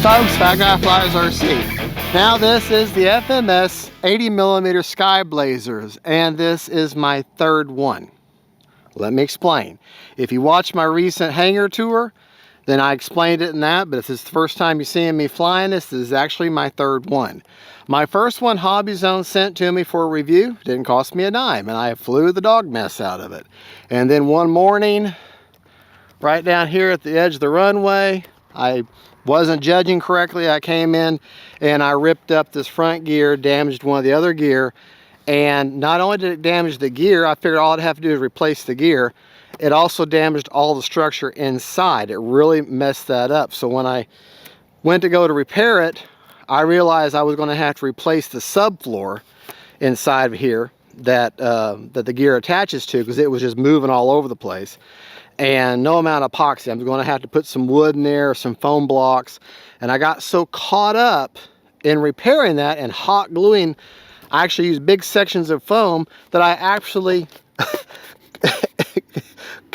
folks, Fat Guy Flies RC. Now this is the FMS 80mm Sky Blazers, and this is my third one. Let me explain. If you watch my recent hangar tour, then I explained it in that, but if this is the first time you're seeing me flying this is actually my third one. My first one, Hobby Zone sent to me for a review, didn't cost me a dime, and I flew the dog mess out of it. And then one morning, right down here at the edge of the runway, I wasn't judging correctly. I came in and I ripped up this front gear, damaged one of the other gear, and not only did it damage the gear, I figured all I'd have to do is replace the gear. It also damaged all the structure inside. It really messed that up. So when I went to go to repair it, I realized I was going to have to replace the subfloor inside of here that that the gear attaches to, because it was just moving all over the place. And no amount of epoxy. I'm going to have to put some wood in there, some foam blocks. And I got so caught up in repairing that and hot gluing, I actually used big sections of foam that I actually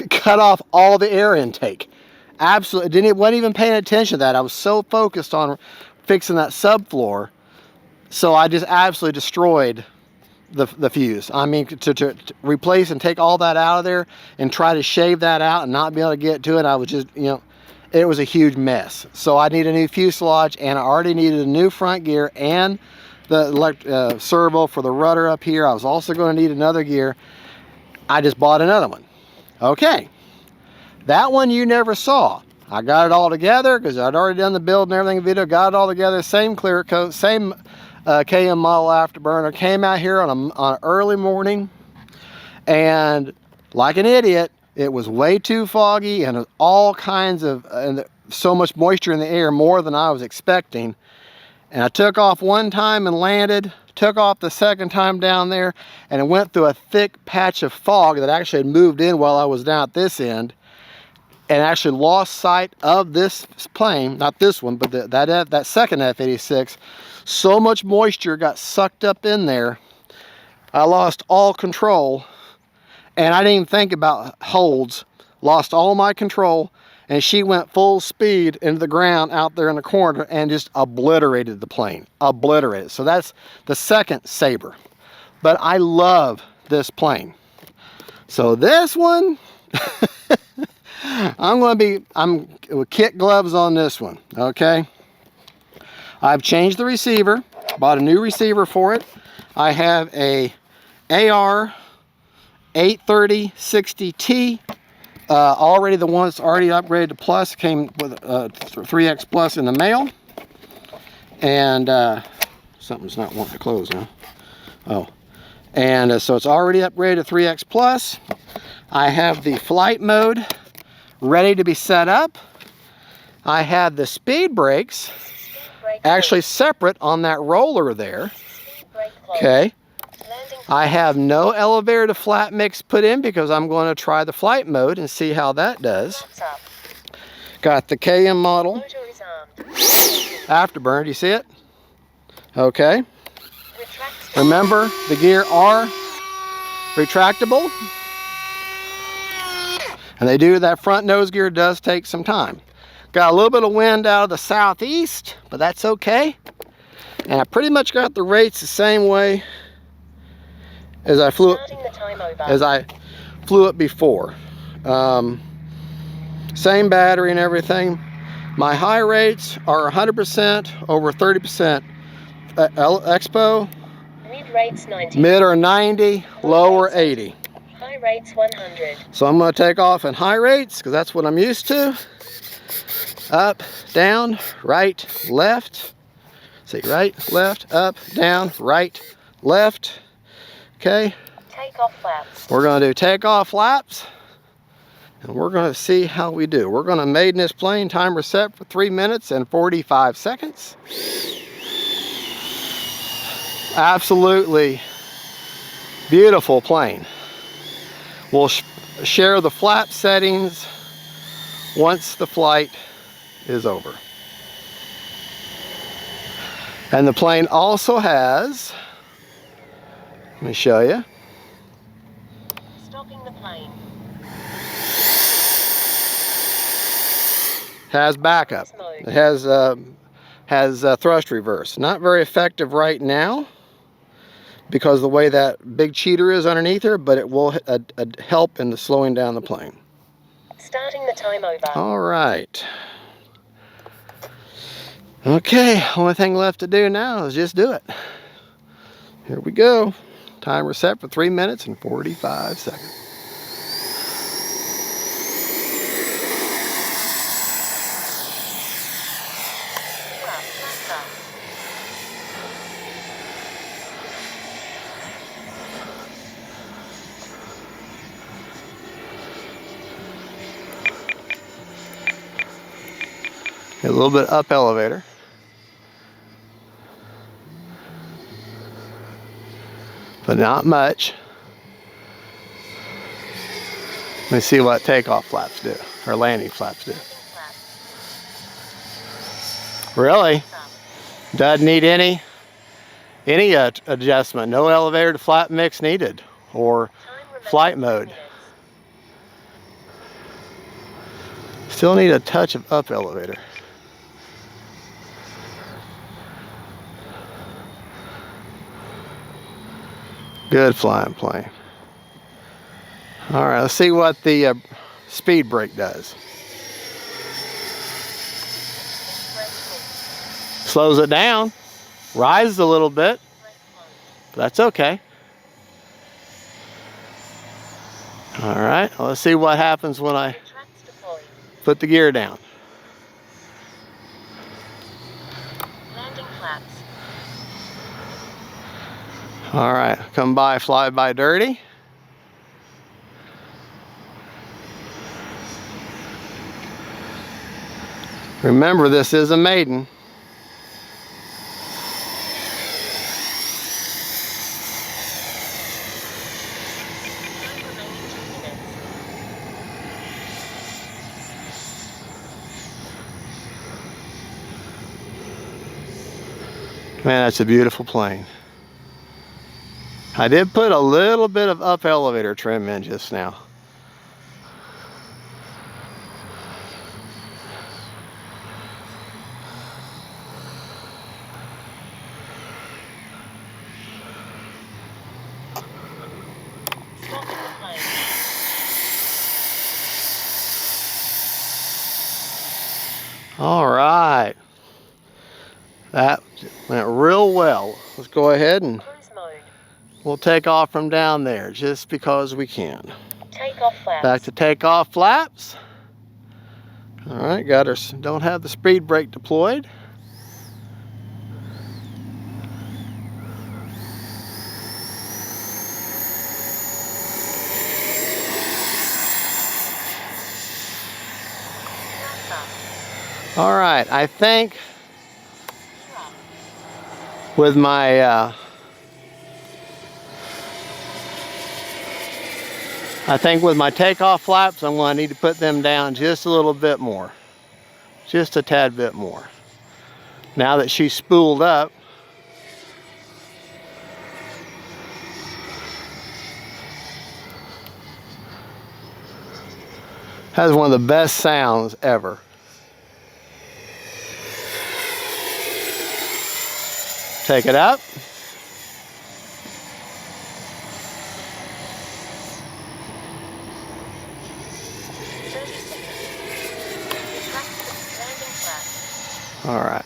cut off all the air intake. Absolutely, wasn't even paying attention to that. I was so focused on fixing that subfloor, so I just absolutely destroyed the fuse. I mean, to replace and take all that out of there and try to shave that out and not be able to get to it, I was just, you know, it was a huge mess. So I need a new fuselage, and I already needed a new front gear and the servo for the rudder up here. I was also going to need another gear. I just bought another one. Okay, that one you never saw. I got it all together because I'd already done the build and everything video, got it all together, same clear coat, same KM model afterburner. Came out here on an early morning, and like an idiot, it was way too foggy and all kinds of, and so much moisture in the air, more than I was expecting. And I took off one time and landed, took off the second time down there, and it went through a thick patch of fog that actually had moved in while I was down at this end, and actually lost sight of this plane, not this one, but that second F-86. So much moisture got sucked up in there, I lost all control, and I didn't even think about holds. Lost all my control, and she went full speed into the ground out there in the corner and just obliterated the plane. Obliterated. So that's the second Sabre. But I love this plane. So this one, I'm with kit gloves on this one, okay? I've changed the receiver, bought a new receiver for it. I have a AR 830-60T, already the one that's already upgraded to Plus, came with 3X Plus in the mail. And something's not wanting to close now. Oh, and so it's already upgraded to 3X Plus. I have the flight mode ready to be set up. I have the speed brakes actually separate on that roller there. Okay. I have no elevator to flat mix put in because I'm going to try the flight mode and see how that does. Got the KM model afterburner. Do you see it? Okay. Remember, the gear are retractable. And they do, that front nose gear does take some time. Got a little bit of wind out of the southeast, but that's okay. And I pretty much got the rates the same way as I flew it before. Same battery and everything. My high rates are 100% over 30% expo. Mid rates 90. Mid or 90, lower 80. High rates 100. So I'm going to take off in high rates because that's what I'm used to. Up, down, right, left. See, right, left, up, down, right, left. Okay. Takeoff flaps. We're going to do takeoff flaps, and we're going to see how we do. We're going to maiden this plane. Timer set for 3 minutes and 45 seconds. Absolutely beautiful plane. We'll share the flap settings once the flight is over. And the plane also has, let me show you. Stopping the plane. Has backup. It has has thrust reverse. Not very effective right now because of the way that big cheater is underneath her, but it will help in the slowing down the plane. Starting the time over. All right. Okay, only thing left to do now is just do it. Here we go. Timer set for 3 minutes and 45 seconds. A little bit up elevator. But not much. Let me see what takeoff flaps do, or landing flaps do. Really? Doesn't need any adjustment. No elevator to flap mix needed, or flight mode. Still need a touch of up elevator. Good flying plane. All right, let's see what the speed brake does. Slows it down, rises a little bit, but that's okay. All right, well, let's see what happens when I put the gear down. Landing flaps. All right, come by, fly by dirty. Remember, this is a maiden. Man, that's a beautiful plane. I did put a little bit of up elevator trim in just now. All right. That went real well. Let's go ahead and we'll take off from down there just because we can. Takeoff flaps. Back to takeoff flaps. All right, got our, don't have the speed brake deployed. All right, I think with my takeoff flaps, I'm going to need to put them down just a little bit more. Just a tad bit more. Now that she's spooled up, has one of the best sounds ever. Take it up. All right.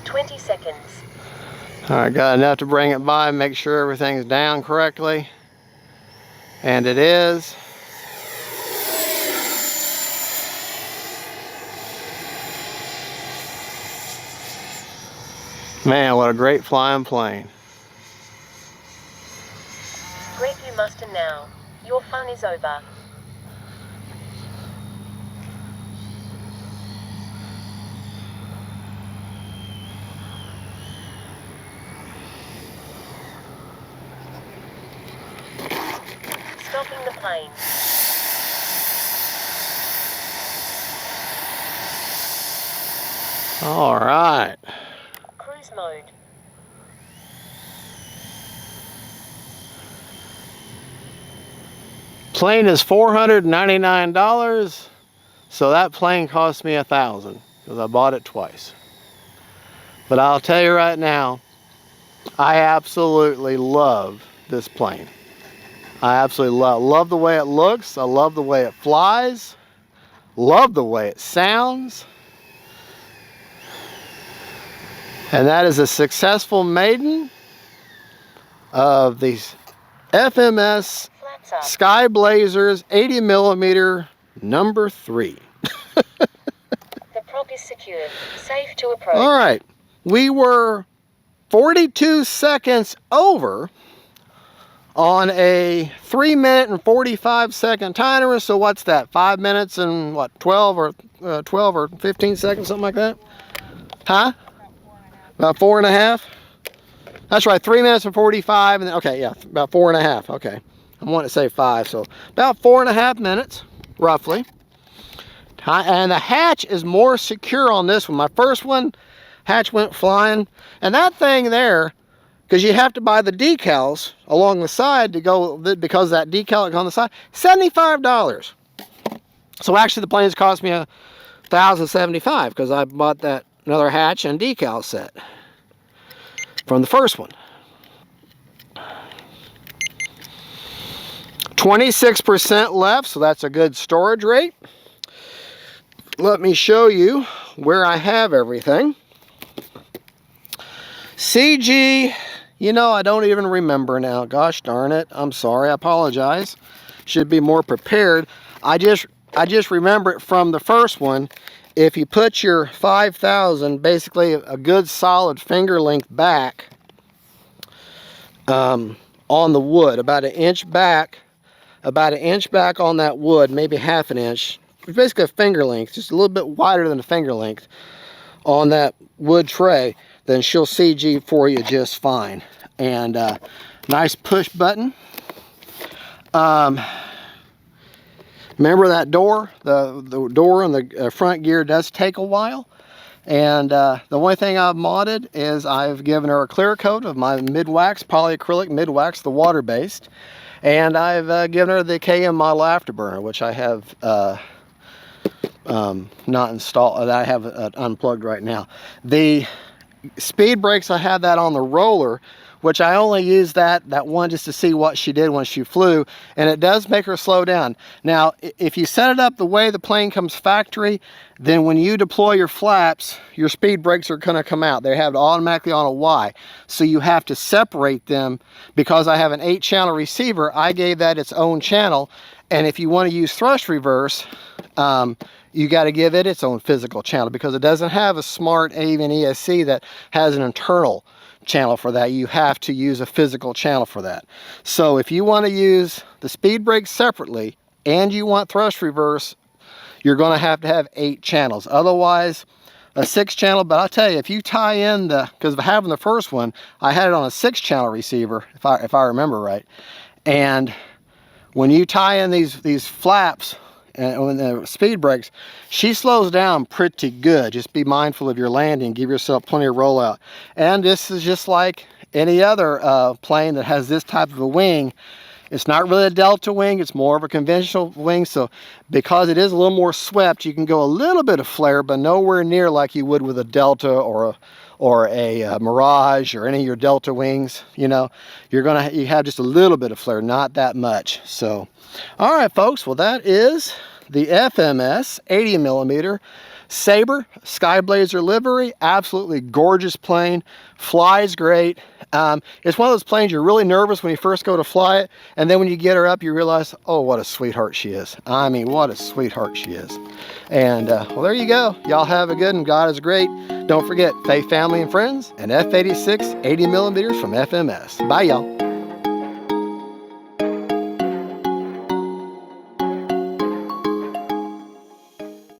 $20 seconds. All right, got enough to bring it by, make sure everything's down correctly. And it is. Man, what a great flying plane. Greg, you muster now. Your fun is over. Stopping the plane. All right. Cruise mode. Plane is $499. So that plane cost me $1,000 because I bought it twice. But I'll tell you right now, I absolutely love this plane. I absolutely love the way it looks. I love the way it flies. Love the way it sounds. And that is a successful maiden of these FMS Sky Blazers 80mm number 3. The prop is secured. Safe to approach. All right. We were 42 seconds over on a 3-minute and 45-second timer. So what's that? 5 minutes and what? 12 or 15 seconds, something like that? Huh? About 4.5. That's right. 3 minutes and 45. And then, okay, yeah, about 4.5. Okay, I want to say 5, so about 4.5 minutes, roughly. And the hatch is more secure on this one. My first one, hatch went flying, and that thing there, because you have to buy the decals along the side to go, because that decal on the side, $75. So actually the plane's cost me $1,075 because I bought that another hatch and decal set from the first one. 26% left, so that's a good storage rate. Let me show you where I have everything. CG, you know, I don't even remember now. Gosh darn it. I'm sorry. I apologize. Should be more prepared. I just remember it from the first one. If you put your 5,000, basically a good solid finger length back on the wood, about an inch back on that wood, maybe half an inch. It's basically a finger length, just a little bit wider than a finger length on that wood tray, then she'll CG for you just fine. And nice push button. Remember that door? The door and the front gear does take a while. And the only thing I've modded is I've given her a clear coat of my mid-wax, polyacrylic mid-wax, the water-based. And I've given her the KM model afterburner, which I have not installed, that I have unplugged right now. The speed brakes, I had that on the roller, which I only used that one just to see what she did when she flew, and it does make her slow down. Now, if you set it up the way the plane comes factory, then when you deploy your flaps, your speed brakes are going to come out. They have it automatically on a Y, so you have to separate them. Because I have an 8-channel receiver, I gave that its own channel, and if you want to use thrust reverse, you got to give it its own physical channel, because it doesn't have a smart avian ESC that has an internal channel for that. You have to use a physical channel for that. So if you want to use the speed brakes separately and you want thrust reverse, you're going to have 8 channels. Otherwise, a 6-channel. But I'll tell you, if you tie in because having the first one, I had it on a 6-channel receiver, if I remember right. And when you tie in these flaps and when the speed brakes, she slows down pretty good. Just be mindful of your landing, give yourself plenty of rollout. And this is just like any other plane that has this type of a wing. It's not really a delta wing, it's more of a conventional wing. So because it is a little more swept, you can go a little bit of flare, but nowhere near like you would with a delta or a Mirage or any of your delta wings. You know, you have just a little bit of flare, not that much. So all right, folks, well, that is the FMS 80mm Sabre Sky Blazer livery. Absolutely gorgeous plane, flies great. It's one of those planes you're really nervous when you first go to fly it, and then when you get her up, you realize, oh, what a sweetheart she is. I mean, what a sweetheart she is. And well, there you go. Y'all have a good, and God is great. Don't forget, faith, family, and friends, and F-86 80mm from FMS. Bye, y'all.